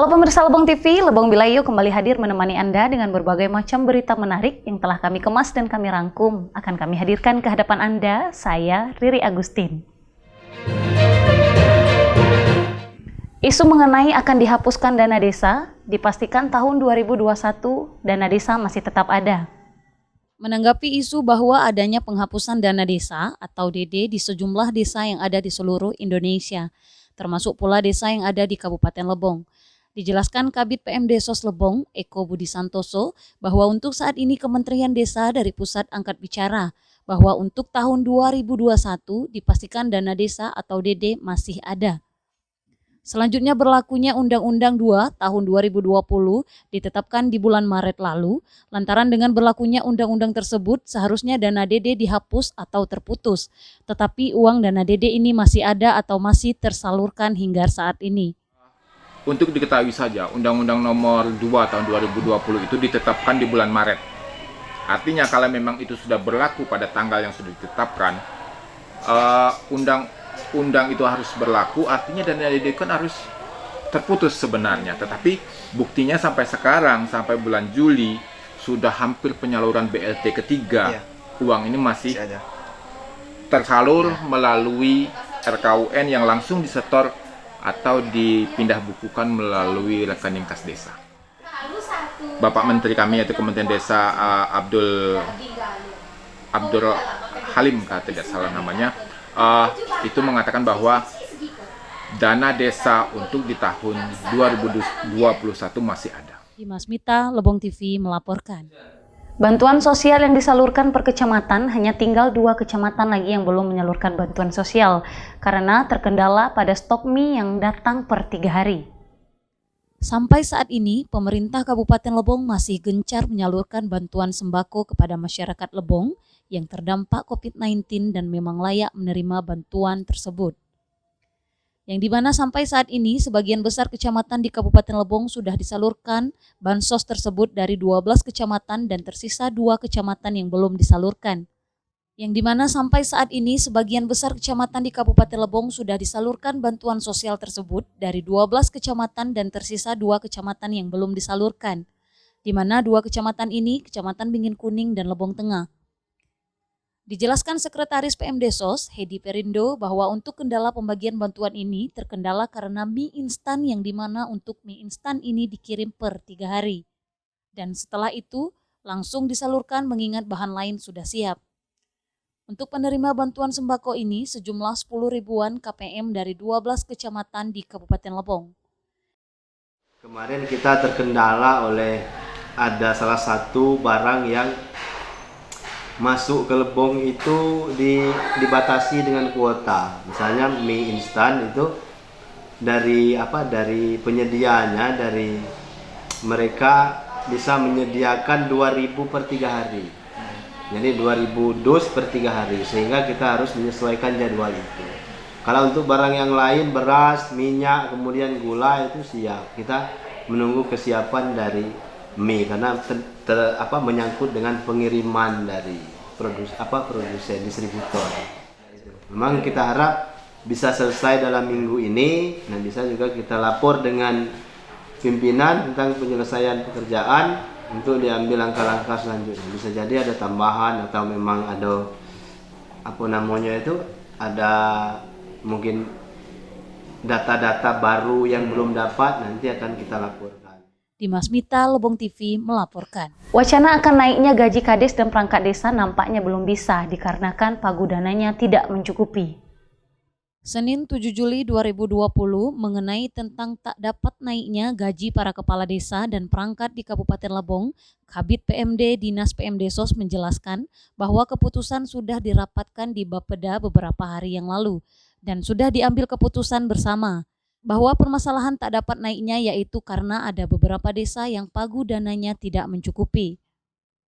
Halo pemirsa Lebong TV, Lebong Bilayu kembali hadir menemani Anda dengan berbagai macam berita menarik yang telah kami kemas dan kami rangkum. Akan kami hadirkan ke hadapan Anda, saya Riri Agustin. Isu mengenai akan dihapuskan dana desa, dipastikan tahun 2021 dana desa masih tetap ada. Menanggapi isu bahwa adanya penghapusan dana desa atau DD di sejumlah desa yang ada di seluruh Indonesia, termasuk pula desa yang ada di Kabupaten Lebong. Dijelaskan Kabid PMDesos Lebong, Eko Budi Santoso, bahwa untuk saat ini Kementerian Desa dari Pusat angkat bicara bahwa untuk tahun 2021 dipastikan dana desa atau DD masih ada. Selanjutnya berlakunya Undang-Undang 2 tahun 2020 ditetapkan di bulan Maret lalu, lantaran dengan berlakunya undang-undang tersebut seharusnya dana DD dihapus atau terputus, tetapi uang dana DD ini masih ada atau masih tersalurkan hingga saat ini. Untuk diketahui saja, Undang-Undang Nomor 2 Tahun 2020 itu ditetapkan di bulan Maret. Artinya kalau memang itu sudah berlaku pada tanggal yang sudah ditetapkan, undang itu harus berlaku, artinya dana DD kan harus terputus sebenarnya. Tetapi buktinya sampai sekarang, sampai bulan Juli, sudah hampir penyaluran BLT ketiga. Uang ini masih tersalur melalui RKUN yang langsung disetor atau dipindah bukukan melalui rekening kas desa. Bapak Menteri kami yaitu Kementerian Desa Abdul Halim, kalau tidak salah namanya, itu mengatakan bahwa dana desa untuk di tahun 2021 masih ada. Dimas Mita, Lebong TV melaporkan. Bantuan sosial yang disalurkan per kecamatan hanya tinggal 2 kecamatan lagi yang belum menyalurkan bantuan sosial karena terkendala pada stok mie yang datang per 3 hari. Sampai saat ini, pemerintah Kabupaten Lebong masih gencar menyalurkan bantuan sembako kepada masyarakat Lebong yang terdampak COVID-19 dan memang layak menerima bantuan tersebut. Yang dimana sampai saat ini sebagian besar kecamatan di Kabupaten Lebong sudah disalurkan bansos tersebut dari 12 kecamatan dan tersisa 2 kecamatan yang belum disalurkan. Yang dimana sampai saat ini sebagian besar kecamatan di Kabupaten Lebong sudah disalurkan bantuan sosial tersebut dari 12 kecamatan dan tersisa 2 kecamatan yang belum disalurkan. Di mana 2 kecamatan ini Kecamatan Bingin Kuning dan Lebong Tengah. Dijelaskan Sekretaris PMDesos, Hedi Perindo, bahwa untuk kendala pembagian bantuan ini terkendala karena mie instan yang dimana untuk mie instan ini dikirim per 3 hari. Dan setelah itu langsung disalurkan mengingat bahan lain sudah siap. Untuk penerima bantuan sembako ini sejumlah 10 ribuan KPM dari 12 kecamatan di Kabupaten Lebong. Kemarin kita terkendala oleh ada salah satu barang yang masuk ke Lebong itu dibatasi dengan kuota. Misalnya mie instan itu dari penyediaannya, dari mereka bisa menyediakan 2.000 per 3 hari. Jadi 2.000 dus per 3 hari, sehingga kita harus menyesuaikan jadwal itu. Kalau untuk barang yang lain, beras, minyak, kemudian gula itu siap. Kita menunggu kesiapan dari mie karena menyangkut dengan pengiriman dari produsen distributor. Memang kita harap bisa selesai dalam minggu ini dan bisa juga kita lapor dengan pimpinan tentang penyelesaian pekerjaan untuk diambil langkah-langkah selanjutnya. Bisa jadi ada tambahan atau memang ada ada mungkin data-data baru yang belum dapat, nanti akan kita laporkan. Dimas Mita, Lebong TV melaporkan. Wacana akan naiknya gaji kades dan perangkat desa nampaknya belum bisa dikarenakan pagu dananya tidak mencukupi. Senin 7 Juli 2020 mengenai tentang tak dapat naiknya gaji para kepala desa dan perangkat di Kabupaten Lebong, Kabid PMD Dinas PMDesos menjelaskan bahwa keputusan sudah dirapatkan di Bapeda beberapa hari yang lalu dan sudah diambil keputusan bersama. Bahwa permasalahan tak dapat naiknya yaitu karena ada beberapa desa yang pagu dananya tidak mencukupi.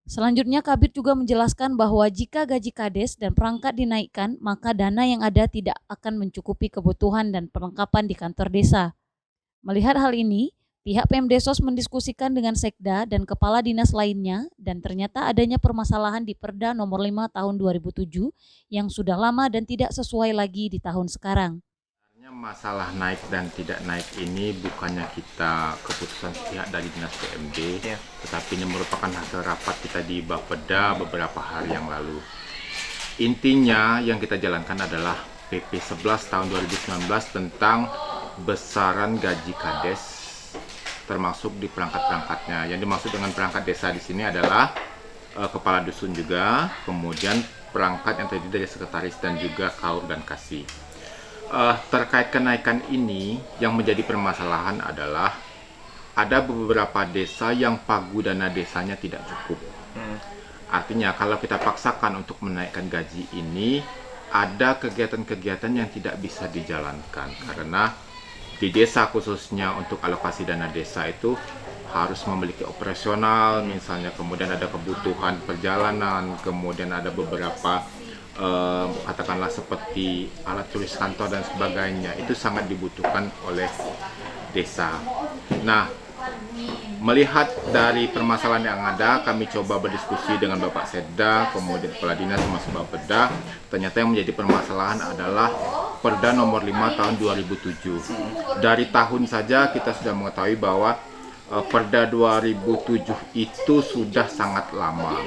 Selanjutnya Kabid juga menjelaskan bahwa jika gaji kades dan perangkat dinaikkan, maka dana yang ada tidak akan mencukupi kebutuhan dan perlengkapan di kantor desa. Melihat hal ini, pihak PMDesos mendiskusikan dengan Sekda dan kepala dinas lainnya dan ternyata adanya permasalahan di Perda nomor 5 tahun 2007 yang sudah lama dan tidak sesuai lagi di tahun sekarang. Masalah naik dan tidak naik ini bukannya kita keputusan pihak dari Dinas PMD, tetapi ini merupakan hasil rapat kita di Bapeda beberapa hari yang lalu. Intinya yang kita jalankan adalah PP 11 tahun 2019 tentang besaran gaji Kades, termasuk di perangkat-perangkatnya. Yang dimaksud dengan perangkat desa di sini adalah kepala dusun juga, kemudian perangkat yang terdiri dari sekretaris dan juga kaur dan kasih. Terkait kenaikan ini, yang menjadi permasalahan adalah ada beberapa desa yang pagu dana desanya tidak cukup. Artinya kalau kita paksakan untuk menaikkan gaji ini, ada kegiatan-kegiatan yang tidak bisa dijalankan karena di desa khususnya untuk alokasi dana desa itu harus memiliki operasional, misalnya kemudian ada kebutuhan perjalanan, kemudian ada beberapa katakanlah seperti alat tulis kantor dan sebagainya, itu sangat dibutuhkan oleh desa. Nah, melihat dari permasalahan yang ada, kami coba berdiskusi dengan Bapak Sekda, kemudian Kepala Dinas termasuk Bapeda. Ternyata yang menjadi permasalahan adalah Perda nomor 5 tahun 2007. Dari tahun saja kita sudah mengetahui bahwa Perda 2007 itu sudah sangat lama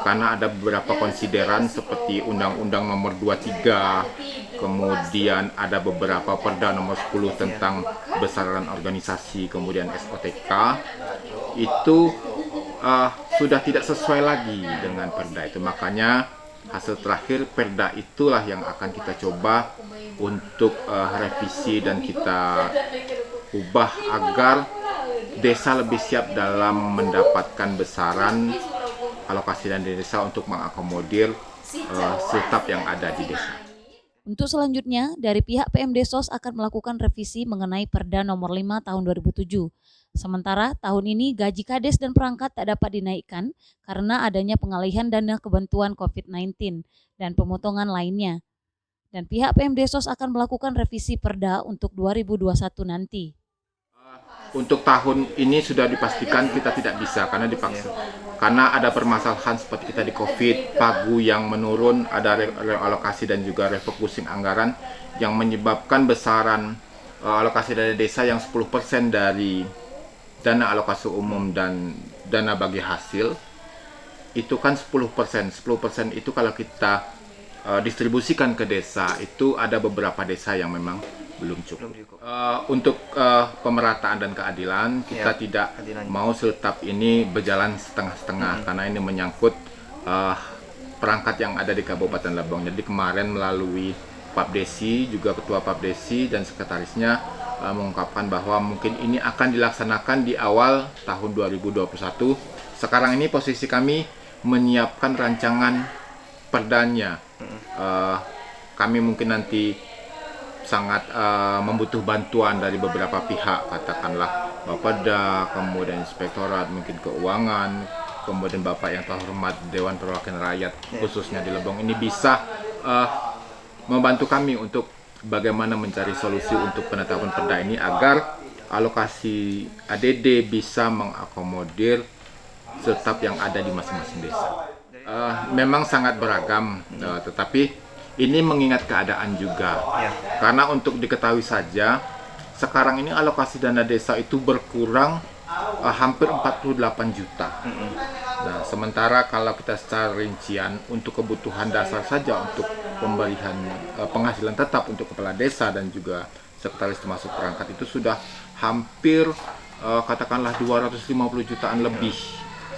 karena ada beberapa konsideran seperti Undang-Undang nomor 23, kemudian ada beberapa Perda nomor 10 tentang besaran organisasi, kemudian SOTK itu sudah tidak sesuai lagi dengan Perda itu. Makanya hasil terakhir Perda itulah yang akan kita coba untuk revisi dan kita ubah agar desa lebih siap dalam mendapatkan besaran alokasi dana desa untuk mengakomodir setap yang ada di desa. Untuk selanjutnya, dari pihak PMDSOS akan melakukan revisi mengenai Perda nomor 5 tahun 2007. Sementara tahun ini gaji Kades dan perangkat tak dapat dinaikkan karena adanya pengalihan dana kebantuan COVID-19 dan pemotongan lainnya. Dan pihak PMDSOS akan melakukan revisi Perda untuk 2021 nanti. Untuk tahun ini sudah dipastikan kita tidak bisa karena dipaksa. Karena ada permasalahan seperti kita di COVID, pagu yang menurun, ada realokasi dan juga refocusing anggaran yang menyebabkan besaran alokasi dana desa yang 10% dari dana alokasi umum dan dana bagi hasil itu kan 10%. 10% itu kalau kita distribusikan ke desa itu ada beberapa desa yang memang belum cukup. Untuk pemerataan dan keadilan, kita tidak mau setap ini berjalan setengah-setengah karena ini menyangkut perangkat yang ada di Kabupaten Lebong. Jadi kemarin melalui Papdesi, juga Ketua Papdesi dan sekretarisnya mengungkapkan bahwa mungkin ini akan dilaksanakan di awal tahun 2021. Sekarang ini posisi kami menyiapkan rancangan perdanya. Kami mungkin nanti sangat membutuh bantuan dari beberapa pihak, katakanlah Bapeda, kemudian Inspektorat, mungkin Keuangan, kemudian Bapak yang terhormat Dewan Perwakilan Rakyat khususnya di Lebong ini bisa membantu kami untuk bagaimana mencari solusi untuk penetapan perda ini agar alokasi ADD bisa mengakomodir setap yang ada di masing-masing desa. Memang sangat beragam, tetapi ini mengingat keadaan juga, karena untuk diketahui saja, sekarang ini alokasi dana desa itu berkurang hampir 48 juta. Nah, sementara kalau kita secara rincian untuk kebutuhan dasar saja untuk pemberian penghasilan tetap untuk kepala desa dan juga sekretaris termasuk perangkat itu sudah hampir katakanlah 250 jutaan lebih.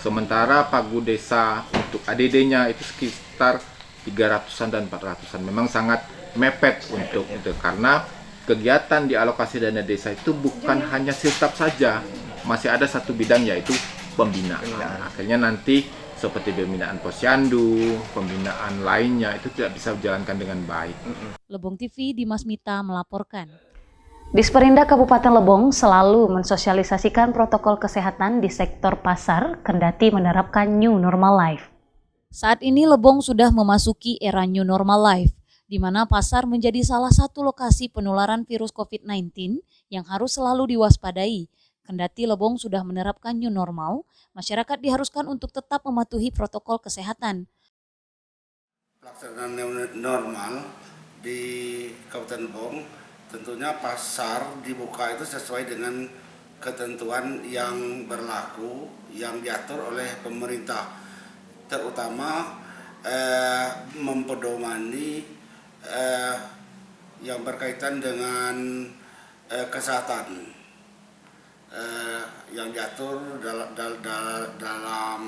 Sementara pagu desa untuk ADD-nya itu sekitar 300-an dan 400-an. Memang sangat mepet untuk itu karena kegiatan di alokasi dana desa itu bukan hanya siltap saja, masih ada satu bidang yaitu pembinaan. Akhirnya nanti seperti pembinaan posyandu, pembinaan lainnya itu tidak bisa dijalankan dengan baik. Lebong TV, Dimas Mita melaporkan. Disperindak Kabupaten Lebong selalu mensosialisasikan protokol kesehatan di sektor pasar kendati menerapkan New Normal Life. Saat ini Lebong sudah memasuki era New Normal Life, di mana pasar menjadi salah satu lokasi penularan virus COVID-19 yang harus selalu diwaspadai. Kendati Lebong sudah menerapkan New Normal, masyarakat diharuskan untuk tetap mematuhi protokol kesehatan. Pelaksanaan new normal di Kabupaten Lebong Tentunya pasar dibuka itu sesuai dengan ketentuan yang berlaku, yang diatur oleh pemerintah, terutama mempedomani yang berkaitan dengan kesehatan yang diatur dalam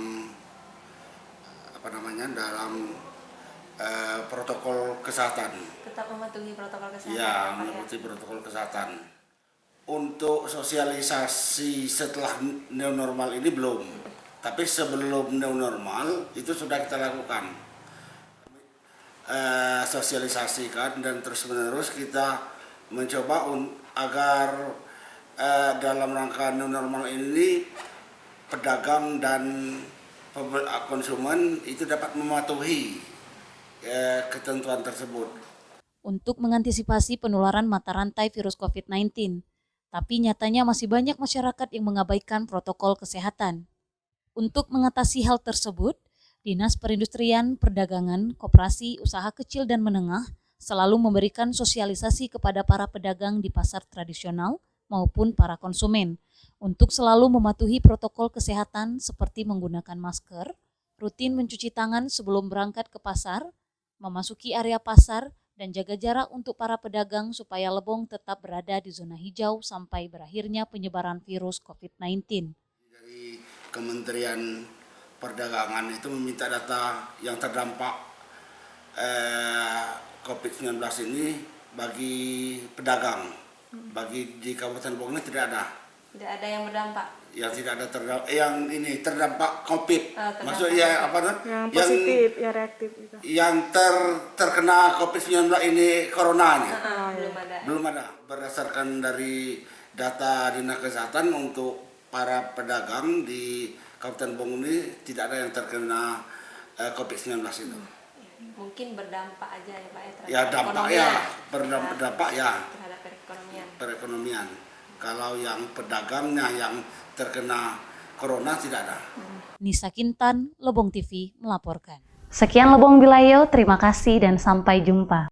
protokol kesehatan. Tetap mematuhi protokol kesehatan. Ya, mengikuti protokol kesehatan. Untuk sosialisasi setelah new normal ini belum, tapi sebelum new normal itu sudah kita lakukan. Sosialisasikan dan terus-menerus kita mencoba agar dalam rangka new normal ini pedagang dan konsumen itu dapat mematuhi ketentuan tersebut. Untuk mengantisipasi penularan mata rantai virus COVID-19, tapi nyatanya masih banyak masyarakat yang mengabaikan protokol kesehatan. Untuk mengatasi hal tersebut, Dinas Perindustrian, Perdagangan, Koperasi, Usaha Kecil dan Menengah selalu memberikan sosialisasi kepada para pedagang di pasar tradisional maupun para konsumen untuk selalu mematuhi protokol kesehatan seperti menggunakan masker, rutin mencuci tangan sebelum berangkat ke pasar, memasuki area pasar, dan jaga jarak untuk para pedagang supaya Lebong tetap berada di zona hijau sampai berakhirnya penyebaran virus COVID-19. Dari Kementerian Perdagangan itu meminta data yang terdampak COVID-19 ini bagi pedagang. Bagi di Kabupaten Lebong ini tidak ada. Tidak ada yang berdampak. Yang tidak ada terdampak COVID. Maksudnya apa tuh? Yang positif, yang reaktif gitu. Yang terkena COVID-19 ini coronanya. Belum ada. Belum ada. Berdasarkan dari data Dinas Kesehatan untuk para pedagang di Kabupaten Lebong ini tidak ada yang terkena COVID-19 itu. Mungkin berdampak aja ya Pak ya. Ya dampak ya, berdampak ya Terhadap perekonomian. Kalau yang pedagangnya yang terkena corona tidak ada. Nisa Kintan, Lebong TV melaporkan. Sekian Lebong Bilayo, terima kasih dan sampai jumpa.